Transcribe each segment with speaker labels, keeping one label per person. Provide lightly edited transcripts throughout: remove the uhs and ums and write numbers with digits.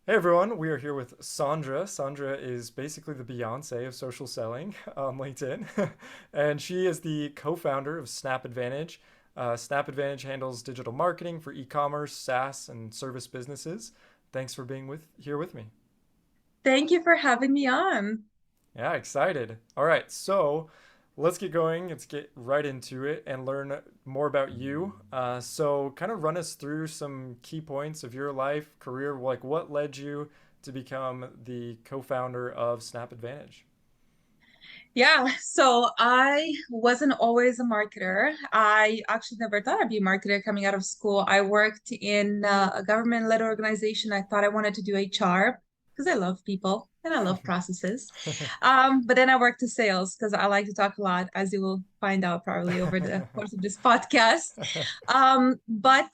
Speaker 1: Hey everyone, we are here with Sandra. Sandra is basically the Beyonce of social selling on LinkedIn, and she is the co-founder of Snap Advantage. Snap Advantage handles digital marketing for e-commerce, SaaS, and service businesses. Thanks for being here with me.
Speaker 2: Thank you for having me on.
Speaker 1: Yeah, excited. All right, so let's get going. Let's get right into it and learn more about you. So, kind of run us through some key points of your life, career, like what led you to become the co-founder of Snap Advantage.
Speaker 2: Yeah, so I wasn't always a marketer. I actually never thought I'd be a marketer coming out of school. I worked in a government-led organization. I thought I wanted to do HR because I love people and I love processes. But then I worked to sales because I like to talk a lot, as you will find out probably over the course of this podcast. But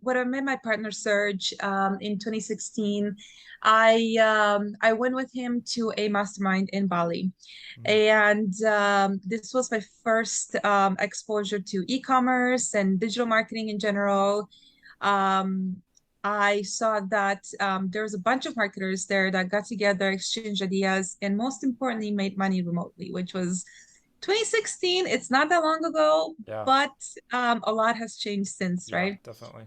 Speaker 2: when I met my partner Serge in 2016, I went with him to a mastermind in Bali. And this was my first exposure to e-commerce and digital marketing in general. Um, I saw that there was a bunch of marketers there that got together, exchanged ideas, and most importantly, made money remotely, which was 2016. It's not that long ago,
Speaker 1: Yeah,
Speaker 2: but a lot has changed since,
Speaker 1: yeah,
Speaker 2: right?
Speaker 1: definitely.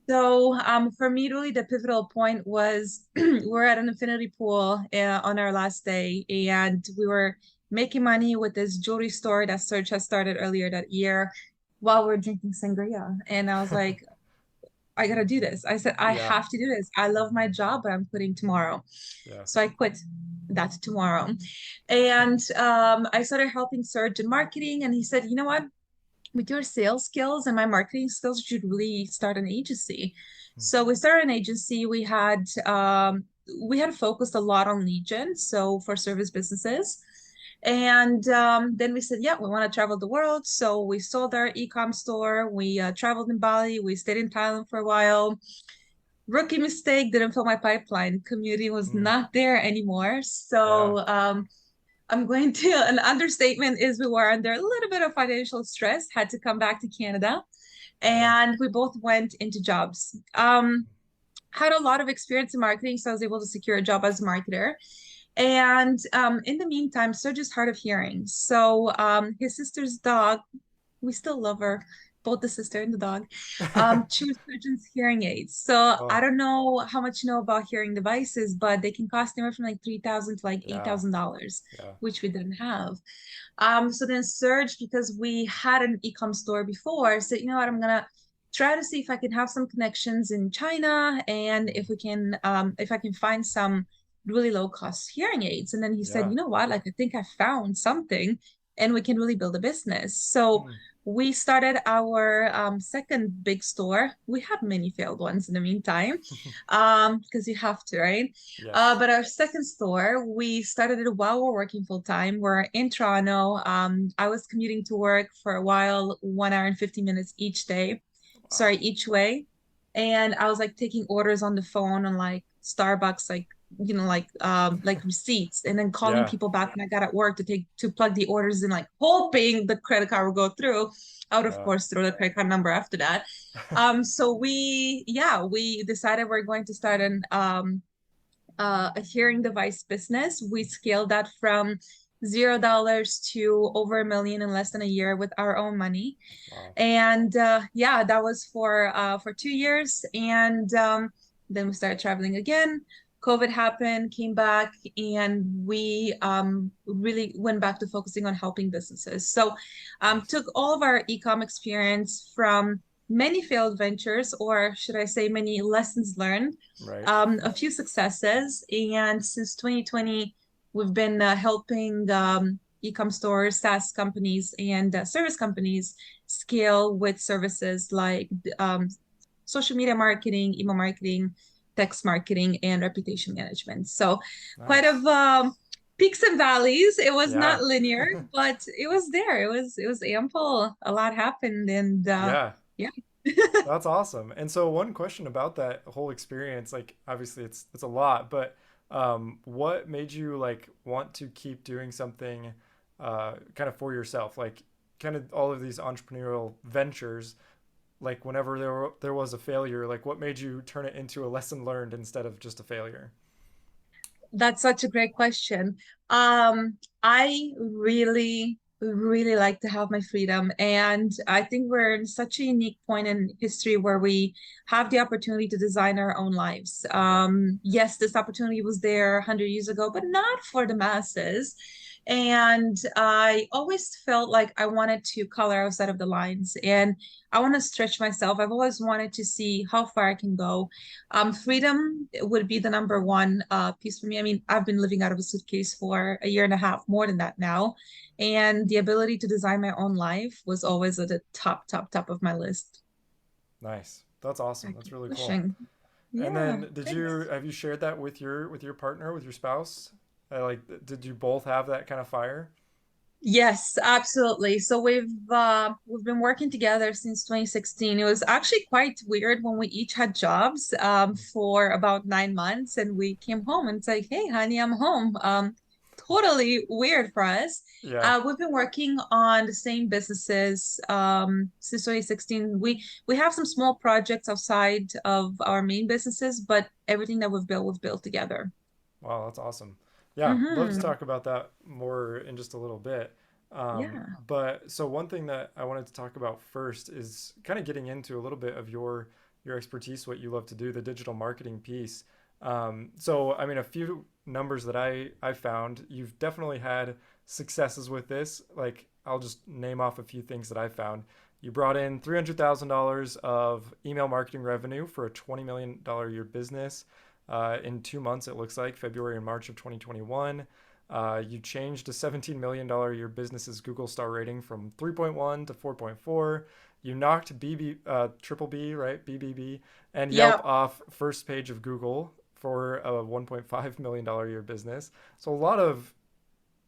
Speaker 2: So for me, really, the pivotal point was we're at an infinity pool on our last day, and we were making money with this jewelry store that Serge had started earlier that year while we are drinking sangria. And I was like, I gotta do this. I said, I
Speaker 1: Yeah,
Speaker 2: have to do this. I love my job, but I'm quitting tomorrow.
Speaker 1: yeah.
Speaker 2: So I quit that tomorrow. And I started helping Serge in marketing, and he said, you know what? With your sales skills and my marketing skills, you should really start an agency. So we started an agency. We had focused a lot on lead gen, so for service businesses. And then we said, yeah, we want to travel the world. So we sold our e-com store. We traveled in Bali. We stayed in Thailand for a while. Rookie mistake, didn't fill my pipeline. Community was
Speaker 1: Mm,
Speaker 2: not there anymore.
Speaker 1: yeah,
Speaker 2: I'm going to, an understatement is we were under a little bit of financial stress, had to come back to Canada,
Speaker 1: yeah,
Speaker 2: and we both went into jobs. Had a lot of experience in marketing, so I was able to secure a job as a marketer. And in the meantime, Serge's hard of hearing. So his sister's dog, we still love her, both the sister and the dog, choose surgeon's hearing aids. So I
Speaker 1: Oh,
Speaker 2: don't know how much you know about hearing devices, but they can cost anywhere from like 3,000 to like
Speaker 1: yeah,
Speaker 2: $8,000,
Speaker 1: yeah.
Speaker 2: which we didn't have. So then Surge, because we had an e-com store before, said, you know what, I'm gonna try to see if I can have some connections in China and
Speaker 1: Mm,
Speaker 2: if I can find some really low cost hearing aids. And then he said,
Speaker 1: yeah.
Speaker 2: you know what, like I think I found something and we can really build a business. So
Speaker 1: Mm,
Speaker 2: we started our second big store. We had many failed ones in the meantime, because you have to, right?
Speaker 1: yes.
Speaker 2: But our second store, we started it while we're working full time. We're in Toronto. I was commuting to work for a while, 1 hour and 50 minutes each day,
Speaker 1: Wow.
Speaker 2: sorry, each way. And I was like taking orders on the phone on like Starbucks, like receipts, and then calling
Speaker 1: Yeah.
Speaker 2: people back when I got at work to plug the orders in, like hoping the credit card would go through. I would of
Speaker 1: Yeah.
Speaker 2: course throw the credit card number after that. So we decided we're going to start a hearing device business. We scaled that from $0 to over 1 million in less than a year with our own money.
Speaker 1: Wow.
Speaker 2: And yeah, that was for 2 years. And then we started traveling again. COVID happened, came back, and we really went back to focusing on helping businesses. So
Speaker 1: Nice.
Speaker 2: took all of our e-com experience from many failed ventures, or should I say, many lessons learned,
Speaker 1: Right.
Speaker 2: a few successes. And since 2020, we've been helping e-com stores, SaaS companies, and service companies scale with services like social media marketing, email marketing, text marketing, and reputation management. So quite
Speaker 1: Nice.
Speaker 2: of peaks and valleys. It was
Speaker 1: Yeah.
Speaker 2: not linear, but it was there. It was ample. A lot happened, and
Speaker 1: Yeah.
Speaker 2: yeah.
Speaker 1: That's awesome. And so one question about that whole experience, like obviously it's a lot, but what made you like want to keep doing something kind of for yourself? Like kind of all of these entrepreneurial ventures, like whenever there was a failure, like what made you turn it into a lesson learned instead of just a failure?
Speaker 2: That's such a great question. I really, really like to have my freedom. And I think we're in such a unique point in history where we have the opportunity to design our own lives.
Speaker 1: Yeah.
Speaker 2: Yes, this opportunity was there 100 years ago, but not for the masses. And I always felt like I wanted to color outside of the lines and I want to stretch myself. I've always wanted to see how far I can go. Freedom would be the number one piece for me. I mean, I've been living out of a suitcase for a year and a half, more than that now. And the ability to design my own life was always at the top, top, top of my list.
Speaker 1: Nice. That's awesome.
Speaker 2: I
Speaker 1: That's
Speaker 2: keep
Speaker 1: really cool.
Speaker 2: pushing.
Speaker 1: And
Speaker 2: Yeah,
Speaker 1: then did you
Speaker 2: thanks.
Speaker 1: have you shared that with your partner, with your spouse? Like did you both have that kind of fire?
Speaker 2: Yes, absolutely. So we've been working together since 2016. It was actually quite weird when we each had jobs for about 9 months, and we came home and it's like, "Hey, honey, I'm home." Totally weird for us.
Speaker 1: Yeah.
Speaker 2: We've been working on the same businesses since 2016. We have some small projects outside of our main businesses, but everything that we've built together.
Speaker 1: Wow, that's awesome. Yeah, love to
Speaker 2: Hmm.
Speaker 1: talk about that more in just a little bit.
Speaker 2: Yeah,
Speaker 1: But so one thing that I wanted to talk about first is kind of getting into a little bit of your expertise, what you love to do, the digital marketing piece. So I mean, a few numbers that I found, you've definitely had successes with this. Like I'll just name off a few things that I found. You brought in $300,000 of email marketing revenue for a $20 million year business in 2 months, it looks like, February and March of 2021. You changed a $17 million year business's Google star rating from 3.1 to 4.4. You knocked triple B, right? BBB, and Yelp
Speaker 2: yeah.
Speaker 1: off first page of Google for a $1.5 million year business. So a lot of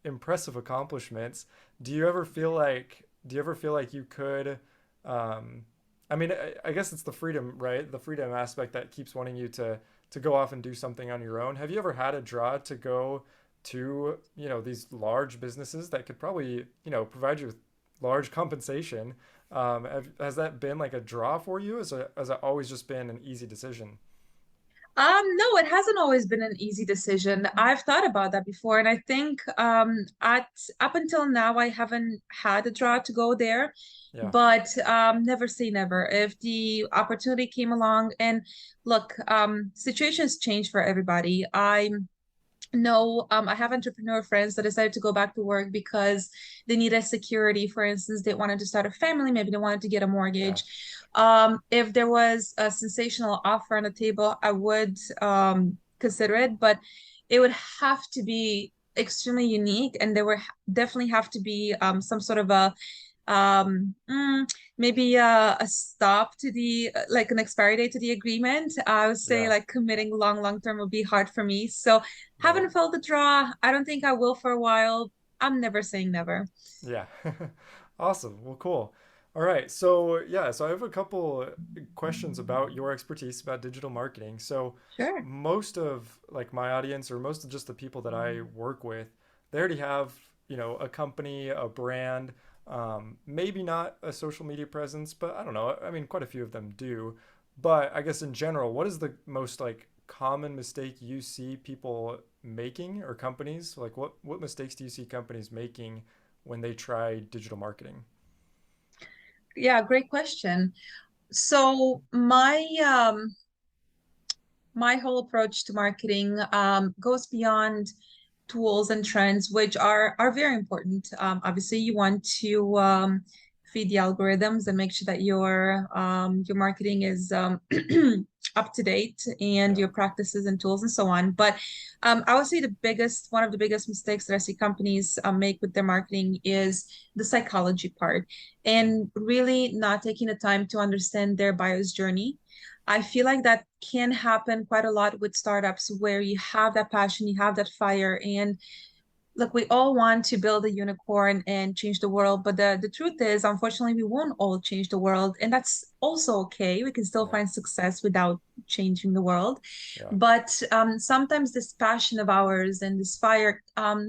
Speaker 1: impressive accomplishments. Do you ever feel like you could um I mean I guess it's the freedom, right? The freedom aspect that keeps wanting you to go off and do something on your own. Have you ever had a draw to go to, these large businesses that could probably, provide you with large compensation? Has that been like a draw for you? Has it always just been an easy decision?
Speaker 2: No, it hasn't always been an easy decision. I've thought about that before, and I think at up until now I haven't had a draw to go there,
Speaker 1: Yeah.
Speaker 2: but never say never. If the opportunity came along, and look, situations change for everybody. No, I have entrepreneur friends that decided to go back to work because they needed security. For instance, they wanted to start a family, maybe they wanted to get a
Speaker 1: Yeah.
Speaker 2: mortgage. If there was a sensational offer on the table, I would consider it, but it would have to be extremely unique, and there would definitely have to be some sort of a um mm, maybe a stop to the like an expiry date to the agreement. I would say
Speaker 1: Yeah.
Speaker 2: like committing long term would be hard for me. So
Speaker 1: Right.
Speaker 2: haven't felt the draw. I don't think I will for a while. I'm never saying never.
Speaker 1: Yeah. Awesome. Well, cool. All right. So, yeah, so I have a couple questions about your expertise about digital marketing. So,
Speaker 2: Sure.
Speaker 1: most of like my audience or most of just the people that I work with, they already have, a company, a brand, maybe not a social media presence, but I don't know. I mean, quite a few of them do. But I guess in general, what is the most like common mistake you see people making or companies? Like what mistakes do you see companies making when they try digital marketing?
Speaker 2: Yeah, great question. So my whole approach to marketing goes beyond tools and trends, which are very important. Obviously, you want to feed the algorithms and make sure that your marketing is up to date and
Speaker 1: Yeah.
Speaker 2: your practices and tools and so on. But I would say one of the biggest mistakes that I see companies make with their marketing is the psychology part and really not taking the time to understand their buyer's journey. I feel like that can happen quite a lot with startups where you have that passion, you have that fire, and look, we all want to build a unicorn and change the world, but the truth is, unfortunately, we won't all change the world, and that's also okay. We can still
Speaker 1: Yeah.
Speaker 2: find success without changing the world.
Speaker 1: Yeah.
Speaker 2: But sometimes this passion of ours and this fire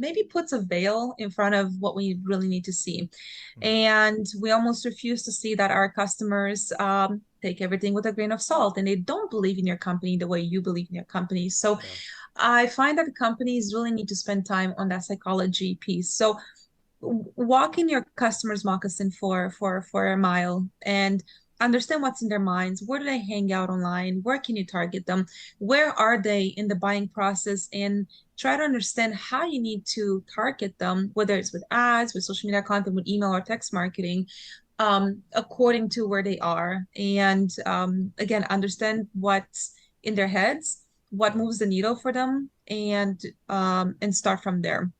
Speaker 2: maybe puts a veil in front of what we really need to see.
Speaker 1: Mm.
Speaker 2: And we almost refuse to see that our customers take everything with a grain of salt and they don't believe in your company the way you believe in your company. So
Speaker 1: Yeah.
Speaker 2: I find that companies really need to spend time on that psychology piece. So walk in your customer's moccasin for a mile and understand what's in their minds. Where do they hang out online? Where can you target them? Where are they in the buying process? And try to understand how you need to target them, whether it's with ads, with social media content, with email or text marketing, according to where they are. And again, understand what's in their heads, what
Speaker 1: Yeah.
Speaker 2: moves the needle for them, and start from there.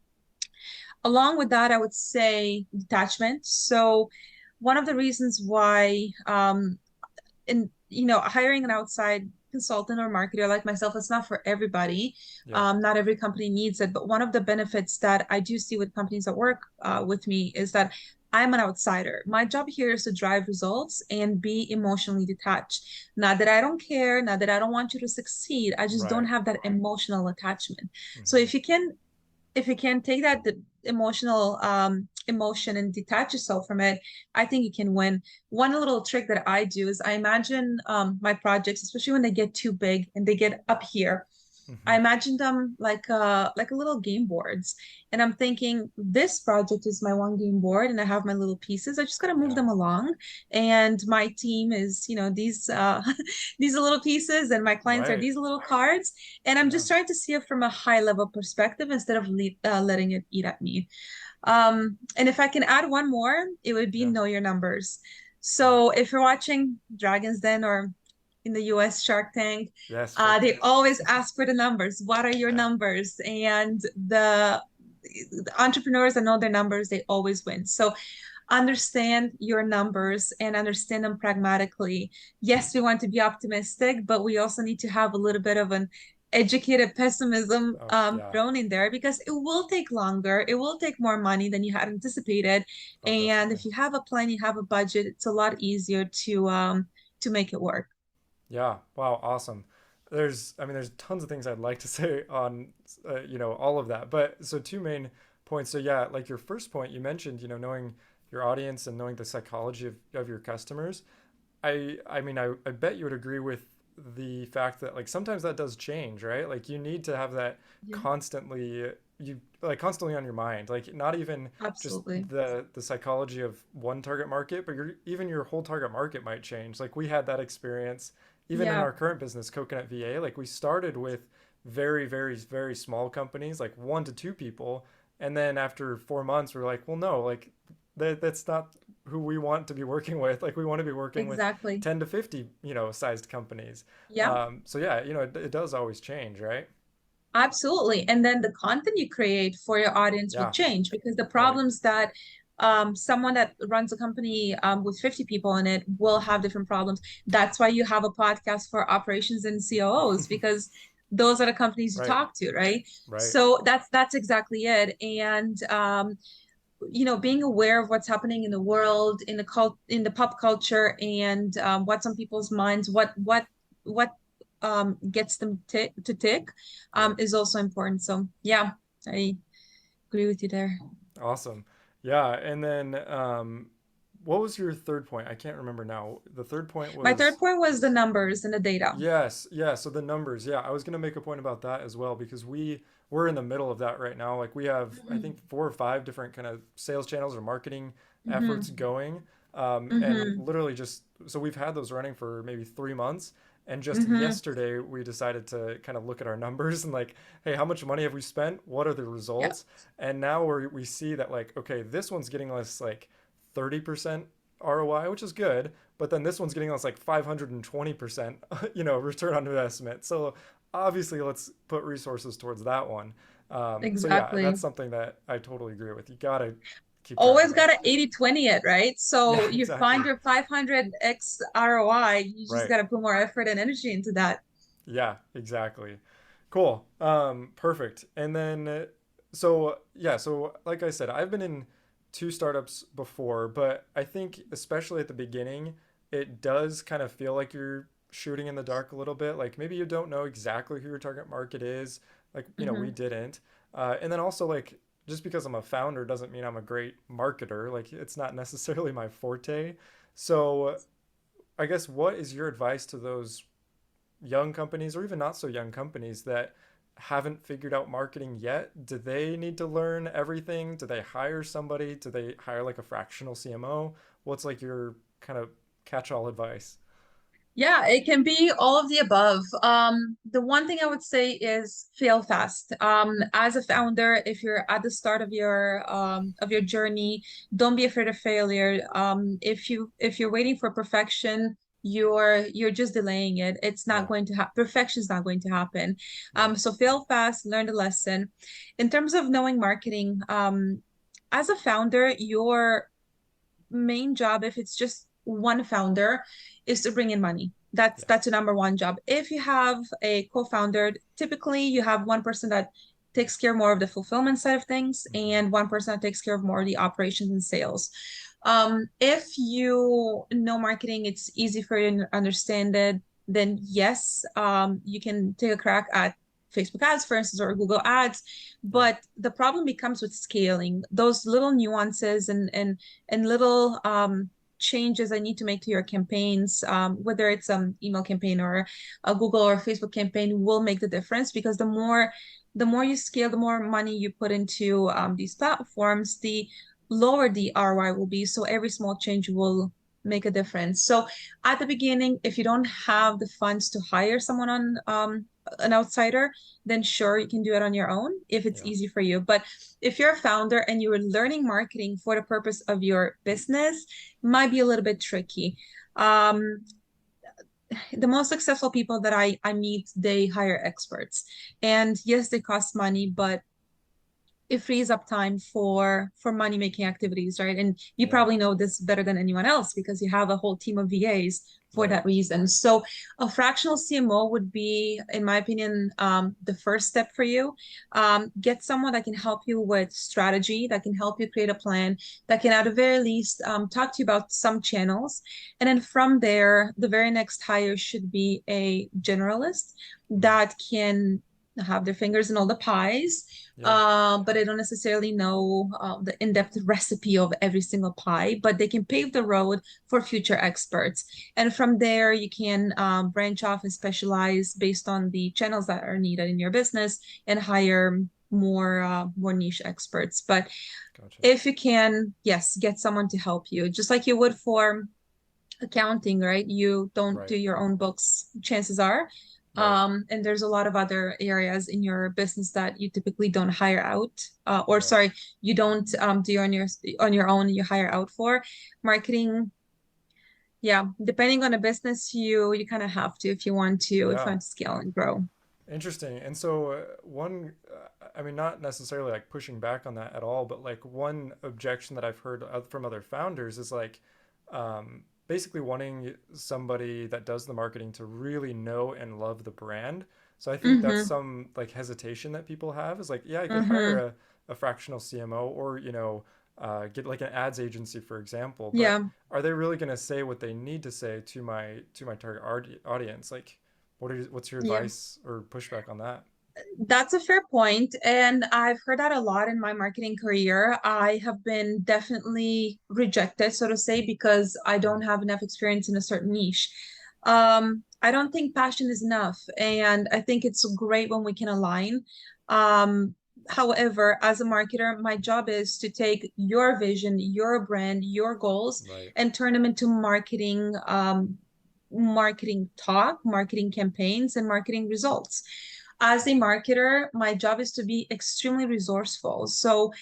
Speaker 2: Along with that, I would say detachment. So one of the reasons why hiring an outside consultant or marketer like myself, it's not for everybody.
Speaker 1: Yeah.
Speaker 2: Not every company needs it. But one of the benefits that I do see with companies that work with me is that I'm an outsider. My job here is to drive results and be emotionally detached. Not that I don't care, not that I don't want you to succeed. I just don't
Speaker 1: Right.
Speaker 2: have that emotional attachment. So
Speaker 1: Hmm.
Speaker 2: if you can take that emotional emotion and detach yourself from it, I think you can win. One little trick that I do is I imagine my projects, especially when they get too big and they get up here. I
Speaker 1: Hmm.
Speaker 2: imagine them like a little game boards. And I'm thinking this project is my one game board and I have my little pieces. I just gotta move
Speaker 1: Yeah.
Speaker 2: them along. And my team is, these these are little pieces and my clients are
Speaker 1: Right.
Speaker 2: these little cards. And I'm
Speaker 1: Yeah.
Speaker 2: just trying to see it from a high level perspective instead of letting it eat at me. And if I can add one more, it would be
Speaker 1: Yeah.
Speaker 2: know your numbers.
Speaker 1: Mm.
Speaker 2: So if you're watching Dragon's Den or in the US Shark Tank,
Speaker 1: Yes. Shark
Speaker 2: they
Speaker 1: Tank.
Speaker 2: always ask for the numbers. What are your
Speaker 1: Yeah.
Speaker 2: numbers? And the entrepreneurs that know their numbers, they always win. So understand your numbers and understand them pragmatically. Yes, we want to be optimistic, but we also need to have a little bit of an educated pessimism
Speaker 1: Oh, yeah.
Speaker 2: thrown in there because it will take longer. It will take more money than you had anticipated.
Speaker 1: Oh,
Speaker 2: And
Speaker 1: definitely.
Speaker 2: if you have a plan, you have a budget, it's a lot easier to make it work.
Speaker 1: Yeah. Wow. Awesome. There's tons of things I'd like to say on, all of that. But so two main points. So yeah, like your first point, you mentioned, knowing your audience and knowing the psychology of your customers. I bet you would agree with the fact that like sometimes that does change, right? Like you need to have that
Speaker 2: Yeah,
Speaker 1: constantly constantly on your mind. Like not even just
Speaker 2: absolutely.
Speaker 1: the psychology of one target market, but even your whole target market might change. Like we had that experience even in
Speaker 2: Yeah,
Speaker 1: our current business, Coconut VA. Like we started with very, very, very small companies, like 1 to 2 people. And then after 4 months, we are like, well, no, like that's not who we want to be working with. Like we want to be working with
Speaker 2: exactly.
Speaker 1: 10 to 50, sized companies.
Speaker 2: Yeah,
Speaker 1: So yeah, it does always change, right?
Speaker 2: absolutely. And then the content you create for your audience will
Speaker 1: Yeah,
Speaker 2: change because the
Speaker 1: right,
Speaker 2: problems that someone that runs a company with 50 people in it will have different problems. That's why you have a podcast for operations and COOs because those are the companies you
Speaker 1: right,
Speaker 2: talk to, right?
Speaker 1: right,
Speaker 2: So that's exactly it. And being aware of what's happening in the world, in the pop culture, and what's on people's minds, what gets them to tick,
Speaker 1: right.
Speaker 2: is also important. So yeah, I agree with you there.
Speaker 1: Awesome. Yeah, and then what was your third point? I can't remember now. The third point
Speaker 2: My third
Speaker 1: was
Speaker 2: point was the numbers and the data.
Speaker 1: yes, yeah. So the numbers, yeah, I was gonna make a point about that as well because we're in the middle of that right now. Like we have, I
Speaker 2: Mhm.
Speaker 1: think, 4 or 5 different kind of sales channels or marketing efforts
Speaker 2: Mhm.
Speaker 1: going, and
Speaker 2: Mhm.
Speaker 1: literally just so we've had those running for maybe 3 months, and just
Speaker 2: Mhm.
Speaker 1: yesterday we decided to kind of look at our numbers and like, hey, how much money have we spent? What are the
Speaker 2: Yeah,
Speaker 1: results? And now we see that like, okay, this one's getting us like 30% ROI, which is good, but then this one's getting us like 520%, return on investment. So obviously, let's put resources towards that one. So yeah, that's
Speaker 2: exactly.
Speaker 1: something that I totally agree with. You gotta keep track of
Speaker 2: Always got
Speaker 1: that.
Speaker 2: to 80/20 it, right?
Speaker 1: Yeah,
Speaker 2: So you find
Speaker 1: exactly.
Speaker 2: your 500x ROI, you just
Speaker 1: Right.
Speaker 2: got to put more effort and energy into that.
Speaker 1: Yeah, exactly. Cool. Perfect. And then So yeah, so like I said, I've been in two startups before, but I think especially at the beginning, it does kind of feel like you're shooting in the dark a little bit. Like maybe you don't know exactly who your target market is. Like, we
Speaker 2: Hmm.
Speaker 1: didn't. And then also like just because I'm a founder doesn't mean I'm a great marketer. Like it's not necessarily my forte. So I guess what is your advice to those young companies or even not so young companies that haven't figured out marketing yet? Do they need to learn everything? Do they hire somebody? Do they hire like a fractional CMO? What's like your kind of catch-all advice?
Speaker 2: Yeah, it can be all of the above. The one thing I would say is fail fast. As a founder, if you're at the start of your journey, don't be afraid of failure. If you're waiting for perfection, you're just delaying it. It's not
Speaker 1: Yeah,
Speaker 2: going to happen. Perfection's not going to happen.
Speaker 1: right.
Speaker 2: So fail fast, learn the lesson. In terms of knowing marketing, as a founder, your main job, if it's just one founder, is to bring in money. That's
Speaker 1: Yeah.
Speaker 2: that's a number one job. If you have a co-founder, typically you have one person that takes care more of the fulfillment side of things
Speaker 1: Hmm.
Speaker 2: and one person that takes care of more of the operations and sales. If you know marketing, it's easy for you to understand it, then yes, you can take a crack at Facebook ads, for instance, or Google ads.
Speaker 1: Yeah.
Speaker 2: But the problem becomes with scaling. Those little nuances and little changes I need to make to your campaigns, whether it's an email campaign or a Google or Facebook campaign, will make the difference because the more you scale, the more money you put into these platforms, the lower the ROI will be. So every small change will make a difference. So at the beginning, if you don't have the funds to hire someone on an outsider, then sure, you can do it on your own if it's
Speaker 1: Yeah.
Speaker 2: easy for you. But if you're a founder and you're learning marketing for the purpose of your business, it might be a little bit tricky. Um, the most successful people that I meet, they hire experts. And yes, they cost money, but it frees up time for money making activities, right? And you
Speaker 1: Yeah.
Speaker 2: probably know this better than anyone else because you have a whole team of VAs for
Speaker 1: Right.
Speaker 2: that reason. So a fractional CMO would be, in my opinion, the first step for you. Get someone that can help you with strategy, that can help you create a plan, that can at the very least talk to you about some channels. And then from there, the very next hire should be a generalist
Speaker 1: Mm.
Speaker 2: that can have their fingers in all the pies,
Speaker 1: Yeah.
Speaker 2: but I don't necessarily know the in-depth recipe of every single pie, but they can pave the road for future experts. And from there, you can branch off and specialize based on the channels that are needed in your business and hire more niche experts. But
Speaker 1: Gotcha.
Speaker 2: if you can, yes, get someone to help you, just like you would for accounting, right? You don't do
Speaker 1: Right.
Speaker 2: your own books, chances are.
Speaker 1: Right.
Speaker 2: And there's a lot of other areas in your business that you typically don't hire out, or
Speaker 1: Yeah.
Speaker 2: sorry, you don't do on your own, you hire out for. Marketing, yeah, depending on the business, you kind of have to if you
Speaker 1: Yeah.
Speaker 2: want to scale and grow.
Speaker 1: Interesting. And so, I mean, not necessarily like pushing back on that at all, but like one objection that I've heard from other founders is like basically wanting somebody that does the marketing to really know and love the brand. So I think that's
Speaker 2: Mm-hmm.
Speaker 1: some like hesitation that people have is like, yeah, I could hire
Speaker 2: Mm-hmm.
Speaker 1: a fractional CMO or, get like an ads agency, for example, but
Speaker 2: Yeah.
Speaker 1: are they really going to say what they need to say to my target audience? Like, what's your
Speaker 2: Yeah.
Speaker 1: advice or pushback on that?
Speaker 2: That's a fair point, and I've heard that a lot in my marketing career. I have been definitely rejected, so to say, because I
Speaker 1: Mm.
Speaker 2: don't have enough experience in a certain niche. I don't think passion is enough, and I think it's great when we can align. However, as a marketer, my job is to take your vision, your brand, your goals,
Speaker 1: Right.
Speaker 2: and turn them into marketing talk, marketing campaigns, and marketing results. As a marketer, my job is to be extremely resourceful. So,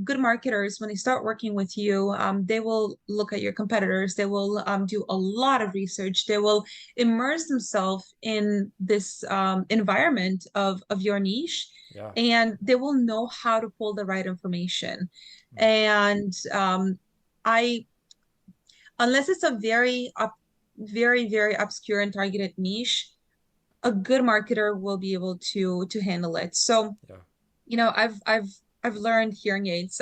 Speaker 2: good marketers, when they start working with you, they will look at your competitors. They will do a lot of research. They will immerse themselves in this environment of your niche,
Speaker 1: Yeah.
Speaker 2: and they will know how to pull the right information.
Speaker 1: Mm.
Speaker 2: And I, unless it's a very obscure and targeted niche, a good marketer will be able to handle it. So
Speaker 1: Yeah.
Speaker 2: I've learned hearing aids.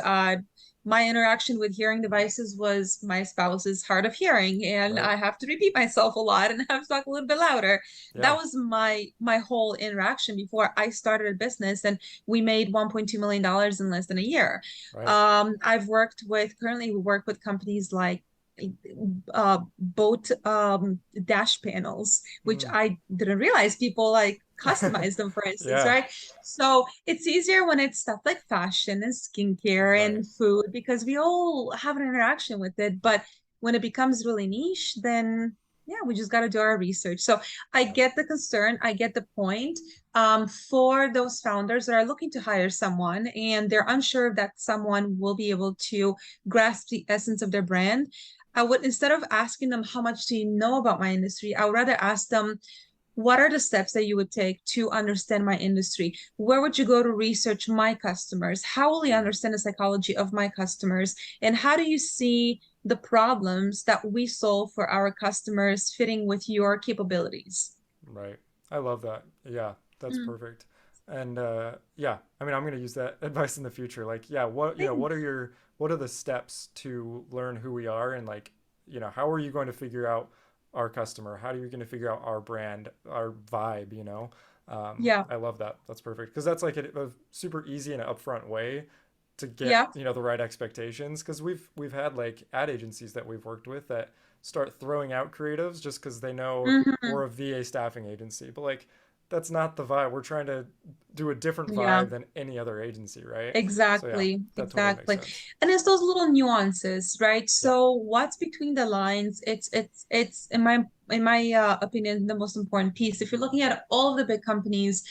Speaker 2: My interaction with hearing devices was my spouse is hard of hearing, and
Speaker 1: Right.
Speaker 2: I have to repeat myself a lot and have to talk a little bit louder. That
Speaker 1: Yeah.
Speaker 2: was my whole interaction before I started a business, and we made $1.2 million in less than a year.
Speaker 1: Right.
Speaker 2: Currently we work with companies like boat dash panels, which
Speaker 1: Mm.
Speaker 2: I didn't realize people like customize them, for instance,
Speaker 1: Yeah.
Speaker 2: right? So it's easier when it's stuff like fashion and skincare
Speaker 1: Right.
Speaker 2: and food because we all have an interaction with it. But when it becomes really niche, then yeah, we just got to do our research. So I
Speaker 1: Yeah.
Speaker 2: get the concern, I get the point. For those founders that are looking to hire someone and they're unsure if that someone will be able to grasp the essence of their brand, I would, instead of asking them, how much do you know about my industry? I would rather ask them, what are the steps that you would take to understand my industry? Where would you go to research my customers? How will you
Speaker 1: Yeah.
Speaker 2: understand the psychology of my customers? And how do you see the problems that we solve for our customers fitting with your capabilities?
Speaker 1: Right. I love that. Yeah, that's
Speaker 2: Mm,
Speaker 1: perfect. And yeah, I mean, I'm going to use that advice in the future. Like, yeah,
Speaker 2: thanks.
Speaker 1: what are the steps to learn who we are and like, how are you going to figure out our customer? How are you going to figure out our brand, our vibe?
Speaker 2: Yeah.
Speaker 1: I love that. That's perfect because that's like a super easy and upfront way to get,
Speaker 2: Yeah.
Speaker 1: the right expectations because we've had like ad agencies that we've worked with that start throwing out creatives just because they know we're
Speaker 2: Hmm.
Speaker 1: a VA staffing agency. But like that's not the vibe. We're trying to do a different
Speaker 2: Yeah.
Speaker 1: vibe than any other agency, right? So yeah,
Speaker 2: Exactly,
Speaker 1: that totally makes
Speaker 2: exactly.
Speaker 1: sense.
Speaker 2: And it's those little nuances, right?
Speaker 1: Yeah.
Speaker 2: So what's between the lines? It's in my opinion the most important piece. If you're looking at all the big companies,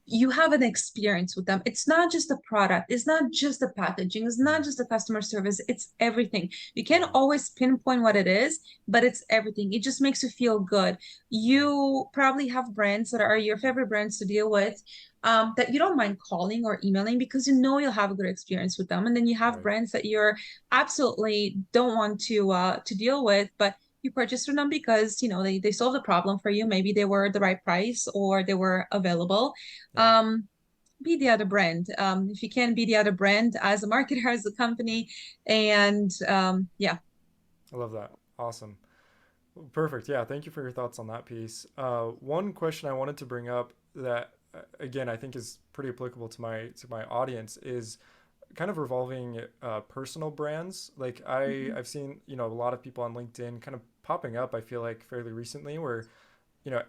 Speaker 2: you have an experience with them. It's not just the product, it's not just the packaging, it's not
Speaker 1: Mm,
Speaker 2: just the customer service, it's everything. You can't
Speaker 1: right.
Speaker 2: always pinpoint what it is, but it's everything. It just makes you feel good.
Speaker 1: Right.
Speaker 2: You probably have brands that are your favorite brands to deal with, that you don't mind calling or emailing because you know you'll have a good experience with them. And then you have
Speaker 1: Right.
Speaker 2: brands that you're absolutely don't want to deal with, but you purchase from them because they solved the problem for you. Maybe they were the right price or they were available.
Speaker 1: Yeah.
Speaker 2: um, be the other brand. If you can be the other brand as a marketer, as a company, and yeah,
Speaker 1: I love that. Awesome. Perfect. Yeah. Thank you for your thoughts on that piece. One question I wanted to bring up that again I think is pretty applicable to my audience is kind of revolving personal brands. Like
Speaker 2: Mhm.
Speaker 1: I've seen a lot of people on LinkedIn kind of popping up. I feel like fairly recently where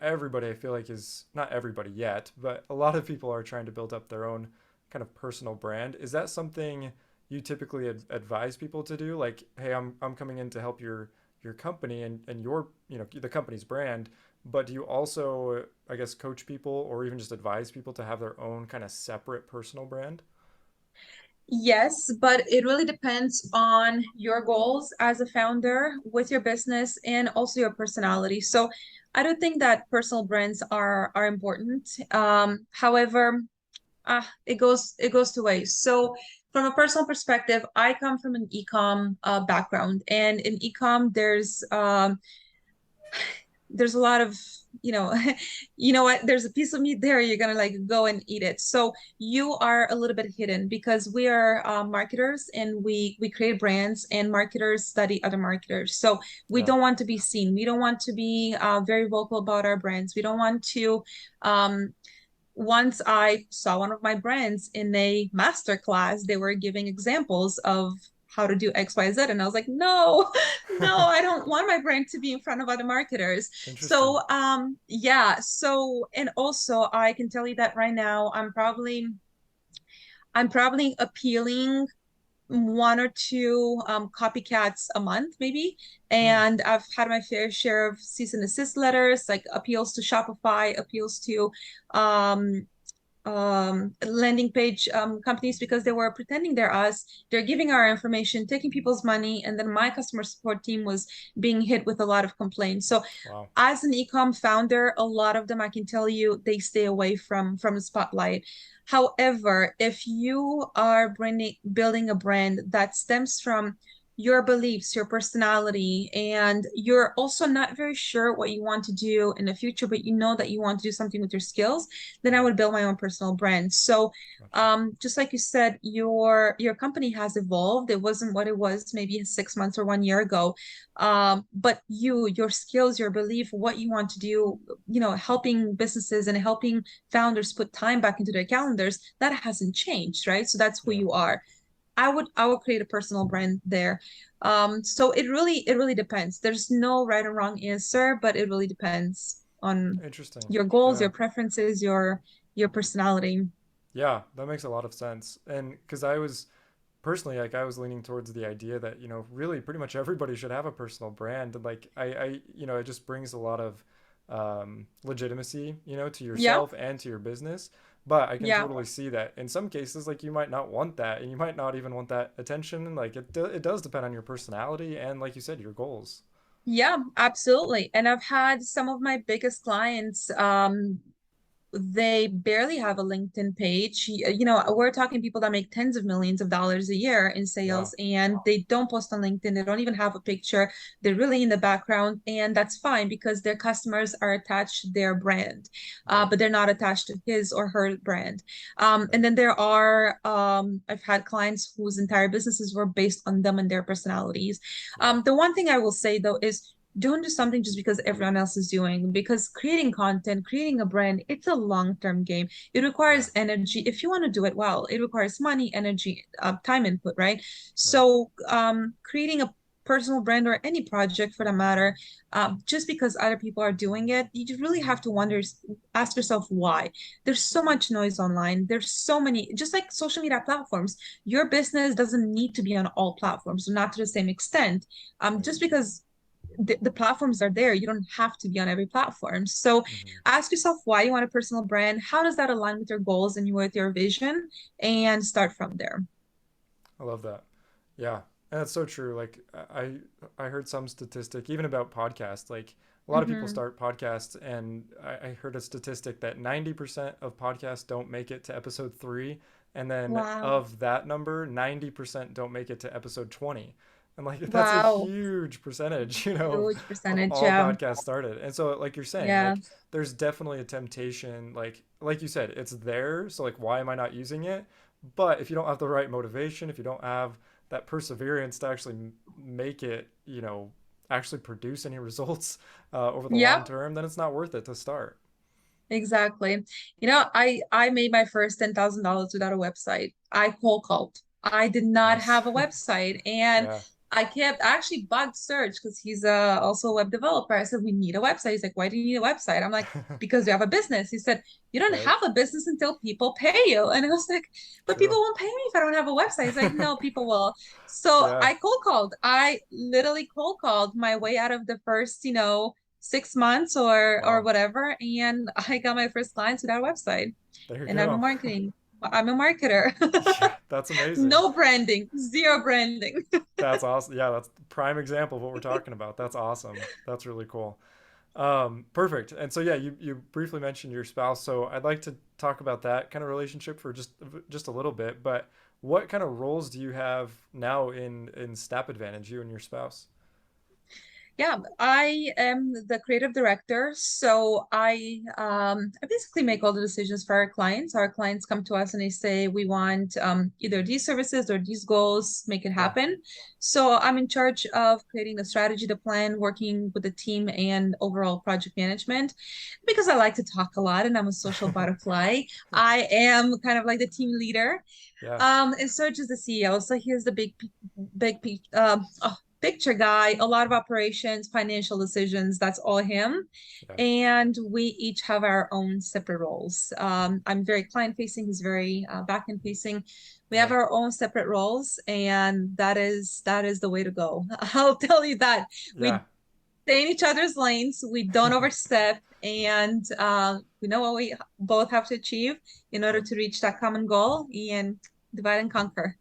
Speaker 1: everybody I feel like is not everybody yet, but a lot of people are trying to build up their own kind of personal brand. Is that something you typically advise people to do? Like, hey, I'm coming in to help your company and your the company's brand, but do you also I guess coach people or even just advise people to have their own kind of separate personal brand?
Speaker 2: Yes, but it really depends on your goals as a founder with your business and also your personality. So I don't think that personal brands are important. However, it goes two ways. So from a personal perspective, I come from an ecom background, and in ecom, there's a lot of you know you know what, there's a piece of meat there, you're gonna like go and eat it. So you are a little bit hidden because we are marketers, and we create brands, and marketers study other marketers. So we
Speaker 1: Yeah.
Speaker 2: don't want to be seen, we don't want to be very vocal about our brands, we don't want to um once I saw one of my brands in a master class, they were giving examples of how to do XYZ. And I was like, no, no, I don't want my brand to be in front of other marketers.
Speaker 1: Interesting.
Speaker 2: So, yeah. So, and also I can tell you that right now, I'm probably appealing one or two copycats a month, maybe.
Speaker 1: Hmm.
Speaker 2: And I've had my fair share of cease and desist letters, like appeals to Shopify, appeals to um, landing page companies because they were pretending they're us. They're giving our information, taking people's money, and then my customer support team was being hit with a lot of complaints. So,
Speaker 1: Wow.
Speaker 2: as an ecom founder, a lot of them I can tell you they stay away from the spotlight. However, if you are building a brand that stems from your beliefs, your personality, and you're also not very sure what you want to do in the future, but you know that you want to do something with your skills, then I
Speaker 1: Yeah,
Speaker 2: would build my own personal brand. So,
Speaker 1: gotcha.
Speaker 2: just like you said, your company has evolved. It wasn't what it was maybe 6 months or 1 year ago. But your skills, your belief, what you want to do, helping businesses and helping founders put time back into their calendars, that hasn't changed, right? So that's who
Speaker 1: Yeah,
Speaker 2: you are. I would create a personal brand there. So it really depends. There's no right or wrong answer, but it really depends on
Speaker 1: interesting.
Speaker 2: your goals,
Speaker 1: Yeah.
Speaker 2: your preferences, your personality.
Speaker 1: Yeah, that makes a lot of sense. And because I was personally, like, I was leaning towards the idea that, really pretty much everybody should have a personal brand. And like, it just brings a lot of legitimacy, to
Speaker 2: Yeah,
Speaker 1: yourself and to your business. But I can
Speaker 2: yeah,
Speaker 1: totally see that in some cases, like, you might not want that, and you might not even want that attention. And like, it does depend on your personality and, like you said, your goals.
Speaker 2: yeah, absolutely. And I've had some of my biggest clients, they barely have a LinkedIn page. We're talking people that make tens of millions of dollars a year in
Speaker 1: Yeah,
Speaker 2: sales, and they don't post on LinkedIn. They don't even have a picture. They're really in the background, and that's fine because their customers are attached to their brand,
Speaker 1: right,
Speaker 2: but they're not attached to his or her brand. And
Speaker 1: right.
Speaker 2: then I've had clients whose entire businesses were based on them and their personalities.
Speaker 1: Yeah,
Speaker 2: The one thing I will say though is don't do something just because everyone else is doing, because creating content, creating a brand, it's a long-term game. It
Speaker 1: yeah,
Speaker 2: requires energy. If you want to do it well, it requires money, energy, time input, right?
Speaker 1: right.
Speaker 2: So creating a personal brand or any project for that matter, just because other people are doing it, you just really have to ask yourself why. There's so much noise online. There's so many, just like social media platforms. Your business doesn't need to be on all platforms, not to the same extent.
Speaker 1: Right.
Speaker 2: Just because the platforms are there. You don't have to be on every platform. So
Speaker 1: Hmm.
Speaker 2: ask yourself why you want a personal brand. How does that align with your goals and with your vision? And start from there.
Speaker 1: I love that. Yeah, and that's so true. Like, I heard some statistic even about podcasts. Like, a lot of people
Speaker 2: Hmm.
Speaker 1: start podcasts, and I heard a statistic that 90% of podcasts don't make it to episode 3, and then
Speaker 2: Wow.
Speaker 1: of that number, 90% don't make it to episode 20. And like, that's a
Speaker 2: Wow.
Speaker 1: huge percentage,
Speaker 2: Huge
Speaker 1: of
Speaker 2: percentage.
Speaker 1: all
Speaker 2: Yeah.
Speaker 1: podcasts started. And so, like you're saying,
Speaker 2: Yeah.
Speaker 1: like, there's definitely a temptation. Like you said, it's there. So like, why am I not using it? But if you don't have the right motivation, if you don't have that perseverance to actually make it, actually produce any results over the long
Speaker 2: Yeah.
Speaker 1: term, then it's not worth it to start.
Speaker 2: Exactly. I made my first $10,000 without a website. I cold called. I did not
Speaker 1: Nice.
Speaker 2: have a website, and
Speaker 1: Yeah.
Speaker 2: I actually bugged Serge because he's also a web developer. I said, we need a website. He's like, why do you need a website? I'm like, because you have a business. He said, you don't
Speaker 1: Right.
Speaker 2: have a business until people pay you. And I was like, but people
Speaker 1: True.
Speaker 2: won't pay me if I don't have a website. He's like, no, people will. So
Speaker 1: Yeah.
Speaker 2: I cold called. I literally cold called my way out of the first, 6 months or
Speaker 1: Wow.
Speaker 2: whatever, and I got my first clients without a website.
Speaker 1: There you
Speaker 2: And
Speaker 1: go.
Speaker 2: I'm a marketer.
Speaker 1: Yeah, that's amazing.
Speaker 2: No branding, zero branding.
Speaker 1: That's awesome. Yeah, that's the prime example of what we're talking about. That's awesome. That's really cool. Perfect. And so yeah, you briefly mentioned your spouse, so I'd like to talk about that kind of relationship for just a little bit. But what kind of roles do you have now in Snap Advantage, you and your spouse?
Speaker 2: Yeah, I am the creative director. So I basically make all the decisions for our clients. Our clients come to us and they say we want either these services or these goals, make it
Speaker 1: Yeah.
Speaker 2: happen. So I'm in charge of creating the strategy, the plan, working with the team and overall project management. Because I like to talk a lot and I'm a social butterfly, I am kind of like the team leader.
Speaker 1: Yeah.
Speaker 2: And Serge is the CEO, so he's the picture guy, a lot of operations, financial decisions. That's all him.
Speaker 1: Yeah.
Speaker 2: And we each have our own separate roles. I'm very client facing. He's very back end facing. We have
Speaker 1: Yeah.
Speaker 2: our own separate roles, and that is the way to go. I'll tell you that
Speaker 1: Yeah.
Speaker 2: we stay in each other's lanes. We don't overstep, and we know what we both have to achieve in order
Speaker 1: Yep.
Speaker 2: to reach that common goal and divide and conquer.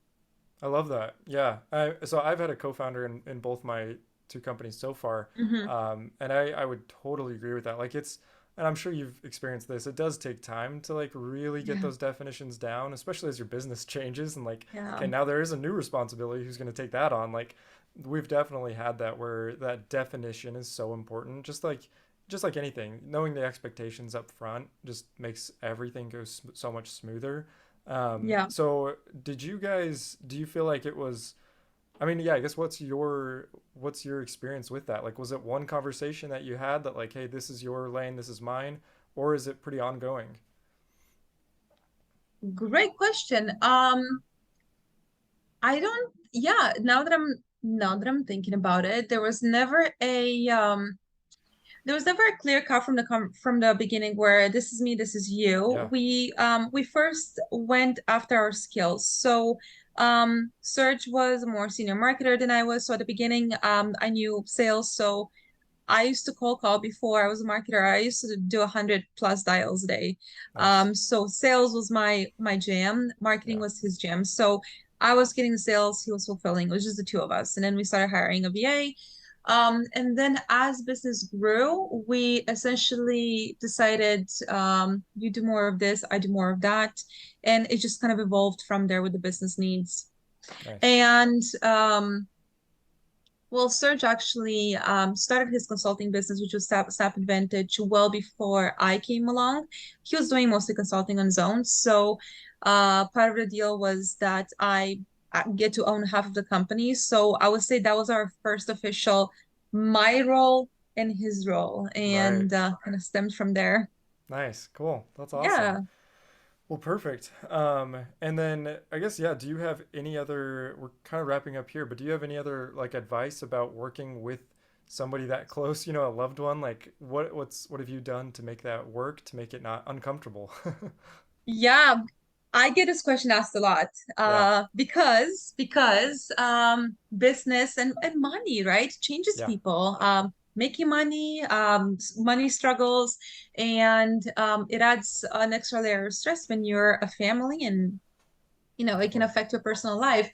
Speaker 1: I love that. Yeah. So I've had a co-founder in both my two companies so far.
Speaker 2: Hmm.
Speaker 1: And I would totally agree with that. Like, and I'm sure you've experienced this. It does take time to like really get
Speaker 2: Yeah,
Speaker 1: those definitions down, especially as your business changes and like,
Speaker 2: yeah,
Speaker 1: okay, now there is a new responsibility. Who's going to take that on? Like, we've definitely had that where that definition is so important. Just like anything, knowing the expectations up front just makes everything go so much smoother.
Speaker 2: Yeah.
Speaker 1: So do you feel like it was, I mean, yeah, I guess what's your experience with that? Like, was it one conversation that you had that like, hey, this is your lane, this is mine, or is it pretty ongoing?
Speaker 2: Great question. I don't, yeah, now that I'm thinking about it, there was never a clear cut from the beginning where this is me, this is you.
Speaker 1: Yeah.
Speaker 2: We first went after our skills. So Serge was a more senior marketer than I was. So at the beginning, I knew sales. So I used to cold call before I was a marketer. I used to do 100+ dials a day.
Speaker 1: Nice.
Speaker 2: So sales was my jam. Marketing
Speaker 1: Yeah.
Speaker 2: was his jam. So I was getting the sales, he was fulfilling. It was just the two of us. And then we started hiring a VA. And then as business grew, we essentially decided you do more of this, I do more of that. And it just kind of evolved from there with the business needs.
Speaker 1: Nice.
Speaker 2: And well, Serge actually started his consulting business, which was Snap Advantage, well before I came along. He was doing mostly consulting on his own. So part of the deal was that I get to own half of the company. So I would say that was our first official, my role and his role,
Speaker 1: Right.
Speaker 2: and kind of stemmed from there.
Speaker 1: Nice. Cool. That's awesome.
Speaker 2: Yeah.
Speaker 1: Well, perfect. And then I guess, yeah, do you have any other, we're kind of wrapping up here, but do you have any other like advice about working with somebody that close, a loved one? Like what have you done to make that work, to make it not uncomfortable?
Speaker 2: Yeah, I get this question asked a lot
Speaker 1: Yeah.
Speaker 2: because business and money, right, changes
Speaker 1: Yeah.
Speaker 2: people. Making money, money struggles, and it adds an extra layer of stress when you're a family and it can
Speaker 1: Definitely.
Speaker 2: affect your personal life.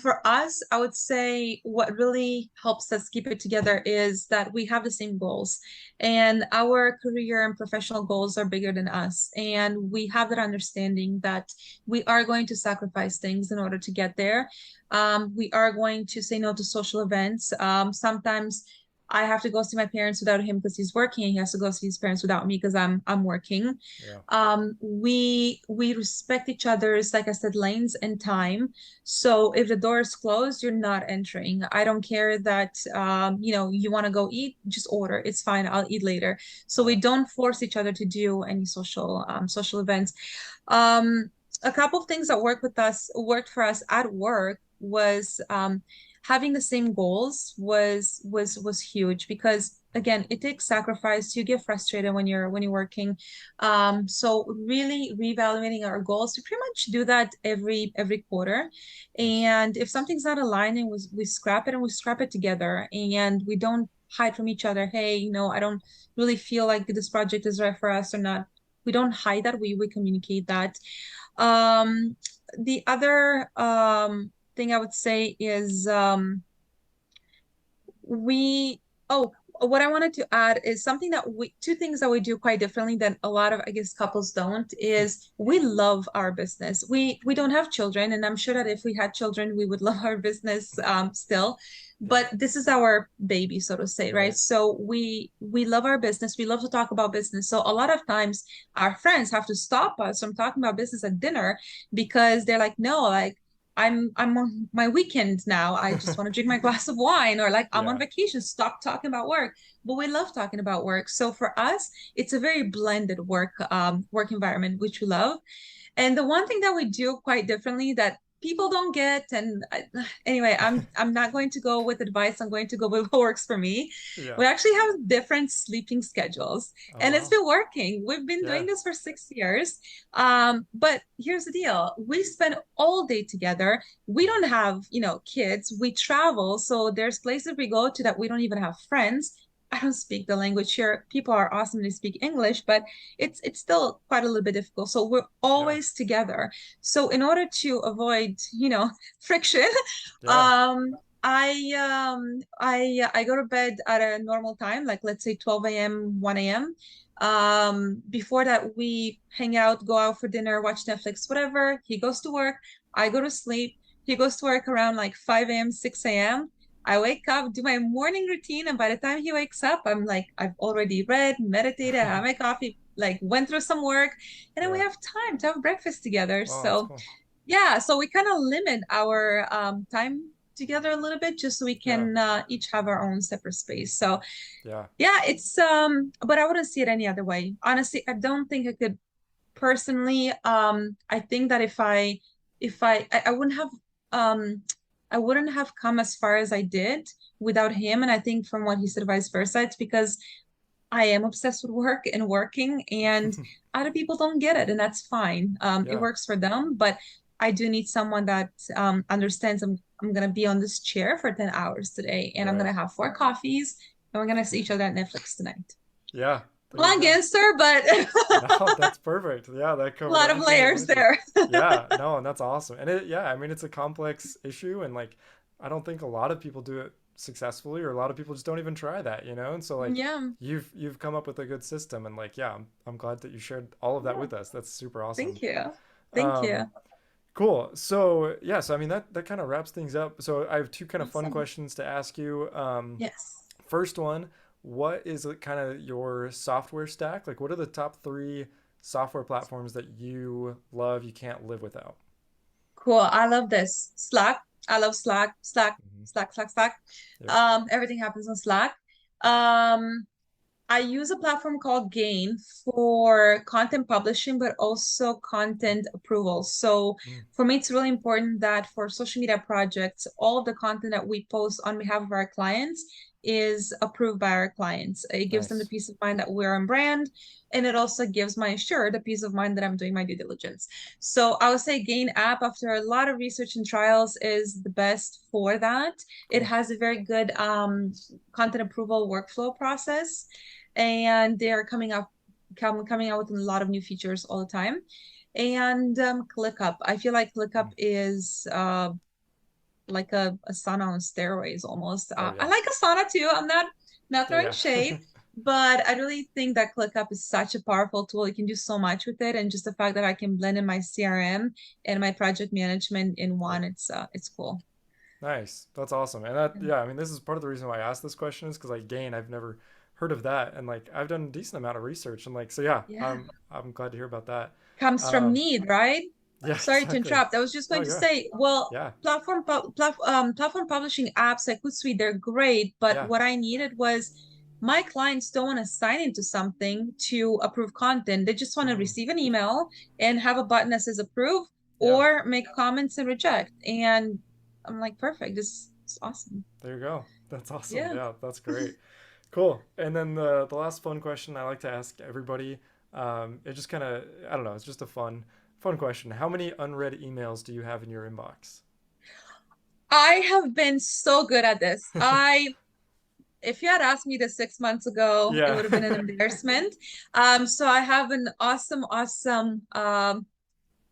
Speaker 2: For us, I would say what really helps us keep it together is that we have the same goals, and our career and professional goals are bigger than us. And we have that understanding that we are going to sacrifice things in order to get there. We are going to say no to social events. Sometimes I have to go see my parents without him because he's working, and he has to go see his parents without me because I'm working.
Speaker 1: Yeah.
Speaker 2: We respect each other's, like I said, lanes and time. So if the door is closed, you're not entering. I don't care that you want to go eat, just order. It's fine. I'll eat later. So we
Speaker 1: Yeah.
Speaker 2: don't force each other to do any social events. Um, a couple of things that worked for us at work was having the same goals was huge because again, it takes sacrifice. You get frustrated when you're working. So really reevaluating our goals. We pretty much do that every quarter.
Speaker 1: Nice.
Speaker 2: And if something's not aligning, we scrap it and we scrap it together. And we don't hide from each other. Hey, I don't really feel like this project is right for us or not. We don't hide that. We communicate that. Um, the other thing I would say is we oh what I wanted to add is something that we two things that we do quite differently than a lot of, I guess, couples don't is we love our business. We don't have children, and I'm sure that if we had children we would love our business still,
Speaker 1: Yeah.
Speaker 2: but this is our baby, so to say, right?
Speaker 1: Right.
Speaker 2: So we love our business. We love to talk about business. So a lot of times our friends have to stop us from talking about business at dinner because they're like, no, like I'm on my weekend now. I just want to drink my glass of wine, or like I'm on
Speaker 1: Yeah.
Speaker 2: vacation. Stop talking about work. But we love talking about work. So for us, it's a very blended work environment, which we love. And the one thing that we do quite differently that people don't get, and anyway, I'm not going to go with advice. I'm going to go with what works for me.
Speaker 1: Yeah.
Speaker 2: We actually have different sleeping schedules,
Speaker 1: Oh
Speaker 2: and it's
Speaker 1: wow.
Speaker 2: been working. We've been
Speaker 1: Yeah.
Speaker 2: doing this for 6 years. But here's the deal: we spend all day together. We don't have, kids. We travel, so there's places we go to that we don't even have friends. I don't speak the language here. People are awesome. They speak English, but it's still quite a little bit difficult. So we're
Speaker 1: Yeah.
Speaker 2: always together. So in order to avoid, friction,
Speaker 1: Yeah.
Speaker 2: um, I go to bed at a normal time, like let's say 12 a.m., 1 a.m. Before that, we hang out, go out for dinner, watch Netflix, whatever. He goes to work, I go to sleep. He goes to work around like 5 a.m., 6 a.m. I wake up, do my morning routine, and by the time he wakes up, I'm like, I've already read, meditated, had my coffee, like went through some work, and then we
Speaker 1: Yeah.
Speaker 2: have time to have breakfast together.
Speaker 1: Oh, that's
Speaker 2: So
Speaker 1: cool.
Speaker 2: yeah, so we kind of limit our time together a little bit just so we
Speaker 1: Yeah.
Speaker 2: can each have our own separate space. So
Speaker 1: Yeah.
Speaker 2: yeah, it's but I wouldn't see it any other way. Honestly, I don't think I could personally. I think that if I wouldn't have um I wouldn't have come as far as I did without him. And I think from what he said, vice versa, it's because I am obsessed with work and working, and other people don't get it, and that's fine. It
Speaker 1: Yeah.
Speaker 2: works for them, but I do need someone that understands I'm gonna be on this chair for 10 hours today, and I'm
Speaker 1: Right.
Speaker 2: gonna have 4 coffees, and we're gonna see each other at Netflix tonight.
Speaker 1: Yeah. There you
Speaker 2: Long
Speaker 1: go.
Speaker 2: answer, but
Speaker 1: No, that's perfect. Yeah, that
Speaker 2: a
Speaker 1: covered
Speaker 2: lot of
Speaker 1: everything I
Speaker 2: layers
Speaker 1: wanted to.
Speaker 2: there.
Speaker 1: Yeah, no, and that's awesome. And yeah, I mean, it's a complex issue, and like, I don't think a lot of people do it successfully, or a lot of people just don't even try that, you know? And so like,
Speaker 2: Yeah,
Speaker 1: you've come up with a good system, and like, yeah, I'm glad that you shared all of that
Speaker 2: yeah.
Speaker 1: with us. That's super awesome.
Speaker 2: Thank you. Thank
Speaker 1: Um,
Speaker 2: you.
Speaker 1: cool. So yeah, so I mean that kind of wraps things up. So I have two kind of fun
Speaker 2: Awesome.
Speaker 1: questions to ask you.
Speaker 2: Yes.
Speaker 1: First one, what is kind of your software stack? Like, what are the top three software platforms that you love, you can't live without?
Speaker 2: Cool. I love this. Slack. I love Slack. Slack.
Speaker 1: Hmm.
Speaker 2: Slack. Slack. Slack.
Speaker 1: Yep.
Speaker 2: Everything happens on Slack. Um, I use a platform called Gain for content publishing, but also content approval. So
Speaker 1: Mm,
Speaker 2: for me, it's really important that for social media projects, all of the content that we post on behalf of our clients is approved by our clients. It gives them the
Speaker 1: nice.
Speaker 2: peace of mind that we're on brand, and it also gives my insurer the peace of mind that I'm doing my due diligence. So I would say Gain app, after a lot of research and trials, is the best for that. It
Speaker 1: Cool.
Speaker 2: has a very good content approval workflow process, and they're coming out with a lot of new features all the time. And ClickUp, I feel like ClickUp
Speaker 1: Mm.
Speaker 2: is like a sauna on steroids almost.
Speaker 1: Oh
Speaker 2: I
Speaker 1: yeah.
Speaker 2: like Asana too. I'm not
Speaker 1: Yeah,
Speaker 2: throwing
Speaker 1: yeah.
Speaker 2: shade, but I really think that ClickUp is such a powerful tool. You can do so much with it, and just the fact that I can blend in my CRM and my project management in
Speaker 1: Yep.
Speaker 2: one, it's cool.
Speaker 1: Nice. That's awesome. And that, yeah, I mean, this is part of the reason why I asked this question is because like Gain, I've never heard of that, and like I've done a decent amount of research, and like so yeah,
Speaker 2: Yeah.
Speaker 1: I'm glad to hear about that.
Speaker 2: Comes from
Speaker 1: Um,
Speaker 2: need, right?
Speaker 1: yeah,
Speaker 2: Sorry to
Speaker 1: exactly.
Speaker 2: interrupt. I was just
Speaker 1: No,
Speaker 2: going to
Speaker 1: yeah,
Speaker 2: say, well,
Speaker 1: yeah,
Speaker 2: platform publishing apps like Hootsuite, they're great, but
Speaker 1: yeah.
Speaker 2: what I needed was my clients don't want to sign into something to approve content. They just want to
Speaker 1: Mm,
Speaker 2: receive an email and have a button that says approve
Speaker 1: yeah.
Speaker 2: or make comments and reject. And I'm like, perfect. This is awesome.
Speaker 1: There you go. That's awesome.
Speaker 2: Yeah.
Speaker 1: Yeah, that's great. Cool. And then the last fun question I like to ask everybody, it just kind of I don't know, it's just a fun question. How many unread emails do you have in your inbox?
Speaker 2: I have been so good at this. If you had asked me this 6 months ago, it
Speaker 1: Yeah.
Speaker 2: would have been an embarrassment. So I have an awesome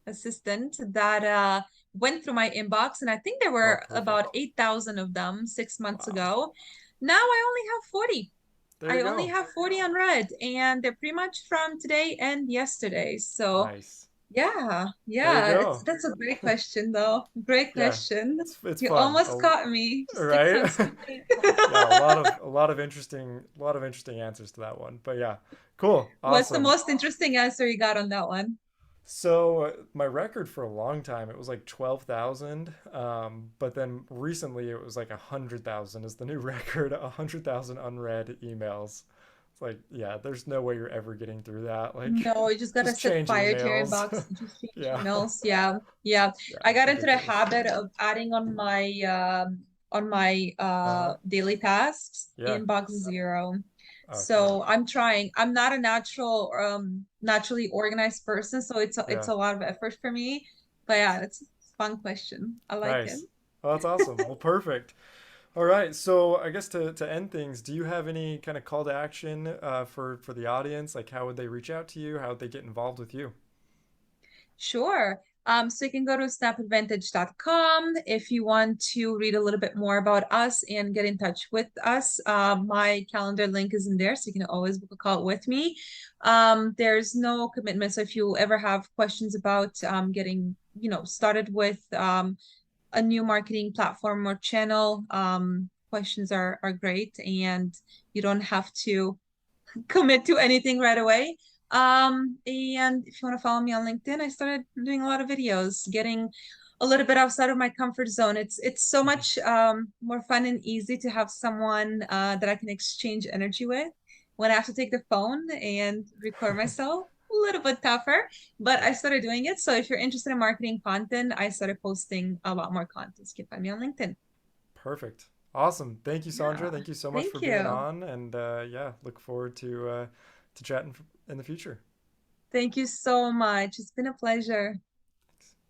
Speaker 2: assistant that went through my inbox, and I think there
Speaker 1: Oh,
Speaker 2: were about
Speaker 1: perfect.
Speaker 2: 8,000 of them 6 months
Speaker 1: Wow.
Speaker 2: ago. Now I only have 40.
Speaker 1: There
Speaker 2: I
Speaker 1: you
Speaker 2: only
Speaker 1: go.
Speaker 2: have 40 unread, and they're pretty much from today and yesterday. So
Speaker 1: Nice.
Speaker 2: yeah,
Speaker 1: There you
Speaker 2: yeah, it's
Speaker 1: go.
Speaker 2: that's a great question though. Great
Speaker 1: Yeah.
Speaker 2: question.
Speaker 1: It's
Speaker 2: You
Speaker 1: fun.
Speaker 2: almost caught me. Six
Speaker 1: Right?
Speaker 2: months complete.
Speaker 1: Yeah, a lot of interesting answers to that one. But yeah. Cool.
Speaker 2: What's the
Speaker 1: Awesome.
Speaker 2: most interesting answer you got on that one?
Speaker 1: So my record for a long time it was like 12,000, but then recently it was like 100,000 is the new record. 100,000 unread emails. It's like yeah, there's no way you're ever getting through that. Like,
Speaker 2: No, you just gotta
Speaker 1: just
Speaker 2: set
Speaker 1: change
Speaker 2: fire to your
Speaker 1: emails.
Speaker 2: inbox and just change
Speaker 1: Yeah,
Speaker 2: emails. Yeah, yeah.
Speaker 1: yeah,
Speaker 2: I got into the
Speaker 1: ridiculous.
Speaker 2: habit of adding on my
Speaker 1: Uh huh.
Speaker 2: daily tasks
Speaker 1: Yeah.
Speaker 2: inbox zero.
Speaker 1: Okay.
Speaker 2: So I'm trying. I'm not a naturally organized person, so it's
Speaker 1: Yeah.
Speaker 2: a lot of effort for me. But yeah, it's a fun question. I like it.
Speaker 1: Nice. Well, that's awesome. Well, perfect. All right. So I guess to end things, do you have any kind of call to action for the audience? Like, how would they reach out to you? How would they get involved with you?
Speaker 2: Sure. So you can go to snapadvantage.com if you want to read a little bit more about us and get in touch with us. My calendar link is in there, so you can always book a call with me. There's no commitment. So if you ever have questions about getting, started with a new marketing platform or channel, questions are great, and you don't have to commit to anything right away. And if you want to follow me on LinkedIn, I started doing a lot of videos, getting a little bit outside of my comfort zone. It's so much more fun and easy to have someone that I can exchange energy with. When I have to take the phone and record myself, a little bit tougher, but I started doing it. So if you're interested in marketing content, I started posting a lot more content. You can find me on LinkedIn.
Speaker 1: Perfect. Awesome. Thank you, Sandra.
Speaker 2: Yeah,
Speaker 1: Thank you so much for
Speaker 2: thank
Speaker 1: being
Speaker 2: you.
Speaker 1: on, and yeah, look forward to chatting in the future.
Speaker 2: Thank you so much. It's been a pleasure.